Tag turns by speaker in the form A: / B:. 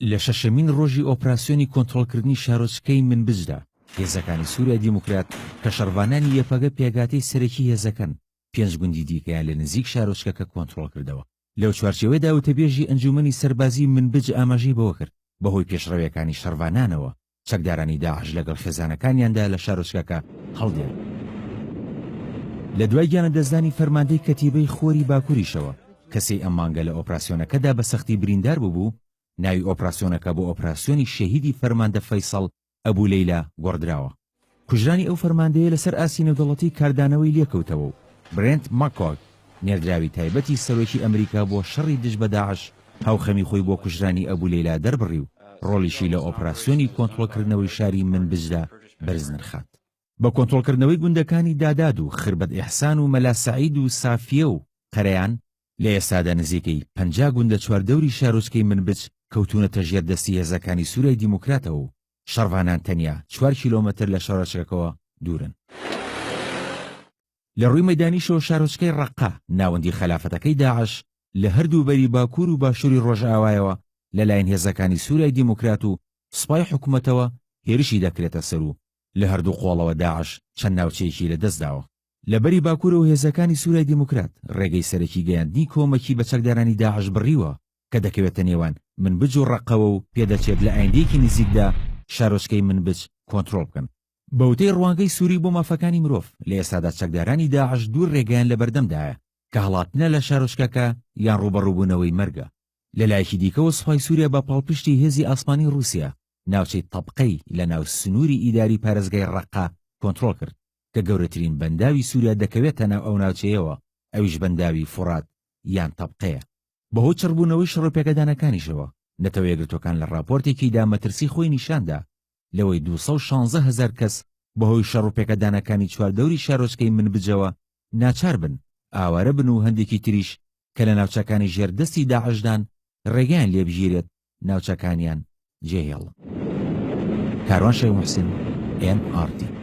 A: لە شەشەمین ڕۆژی ئۆپراسیۆنی کۆنتڕۆڵکردنی شارۆچکەی منبجدا هێزەکانی سووریا دیموکرات کە شەڕڤانانی یەپەگە پێگاتەی سەرەکی هێزەکەن 5 گوندی دیکەیان لە نزیک شارۆچکەکە کۆنتڕۆڵ کردەوە. لەو چوارچێوەیەدا وتەبێژی ئەنجومەنی سەربازی منبج ئاماژەی بەوە کرد بەهۆی پێشڕەویەکانی شەڕڤانانەوە چەکدارانی داعش لەگەڵ خێزانەکانیاندا لە شارۆچکەکە هەڵدێن. لە دوای گیانەدەستدانی فەرماندەی کەتیبەی خۆری باکووریشەوە کەسەی ئەم مانگە لە ئۆپراسیۆنەکەدا بە سەختی بریندار بوو ناوی ئۆپراسیۆنەکە بۆ ئۆپراسیۆنی شەهیدی فەرماندە فەیسەڵ ئەبوو لەیلا گۆڕدراوە. کوژرانی ئەو فەرماندەیە لەسەر ئاسی نێودەوڵەتی کاردانەوەی لێکەوتەوە و برێنت ماکۆگ نێردراوی تایبەتی سەرۆکی ئەمریکا بۆ شەڕی دژ بە داعش هاوخەمی خۆی بۆ کوژرانی ئەبوو لەیلا دەربڕی و ڕۆڵیشی لە ئۆپراسیۆنی کۆنتڕۆڵکردنەوەی شاری منبجدا بەرز نرخات. بە کۆنتڕۆڵکردنەوەی گوندەکانی داداد و خربەت ئیحسان و مەلا سەعید و سافیە و قەرەیان لە ئێستادا نزیکەی 50 گوندە چواردەوری شارۆچکەی منبج کەوتونەتە ژێردەستی هێزەکانی سوورای دیموکراتەوە و شەڕڤانان تەنیا 4 کیلۆمەتر لە شارۆچکەکەوە دوورن. لە ڕووی مەیدانیشەوە شارۆچکەی ڕەقا ناوەندی خەلافەتەکەی داعش لە هەردوو بەری باکوور و باشووری ڕۆژئاوایەوە لەلایەن هێزەکانی سوورای دیموکرات و سوپای حکوومەتەوە هێرشی دەکرێتە سەر و لە هەردوو قۆڵەوە داعش چەند ناوچەیەکی لەدەستداوە. لە بەری باکوور و هێزەکانی سوورای دیموکرات ڕێگەی سەرەکی گەیاندنی کۆمەکی بە چەکدارانی داعش بڕیوە کە دەکەوێتە نێوان منبج و ڕەقەوە و پێدەچێت لە ئایندەیەکی نزیکدا شارۆچکەی منبج کۆنتڕۆڵ بکەن. بەوتەی ڕوانگەی سووری بۆ مافەکانی مرۆڤ لە ئێستادا چەکدارانی داعش دوور ڕێگەیان لە بەردەمدایە کە هەڵاتنە لە شارۆچکەکە یان ڕوبەڕووبوونەوەی مەرگە. لە لایەکی دیکەوە سوپای سووریا بە پاڵپشتی هێزی ئاسمانی رووسیا ناوچەی تەبقەی لە ناو سنووری ئیداری پارێزگای ڕەقا کۆنتڕۆڵ کرد کە گەورەترین بەنداوی سووریا دەکەوێتە ناو ئەو ناوچەیەوە ئەویش بەنداوی فورات یان تەبقەیە. بەهۆی چڕبوونەوەی شەڕۆپێکەدانەکانیشەوە نەتەوە یەکگرتوەکان لە راپۆرتێکیدا مەترسی خۆی نیشاندا لەوەی 216,000 کەس بەهۆی شەڕۆپێکەدانەکانی چواردەوری شارۆچکەی منبجەوە ناچار بن ئاوارە بن و هەندێکی تریش کە لە ناوچەکانی ژێردەستی داعشدان ڕێگەیان لێبژیرێت ناوچەکانیان جێهێڵ. کاروان شێخ موحسین NRT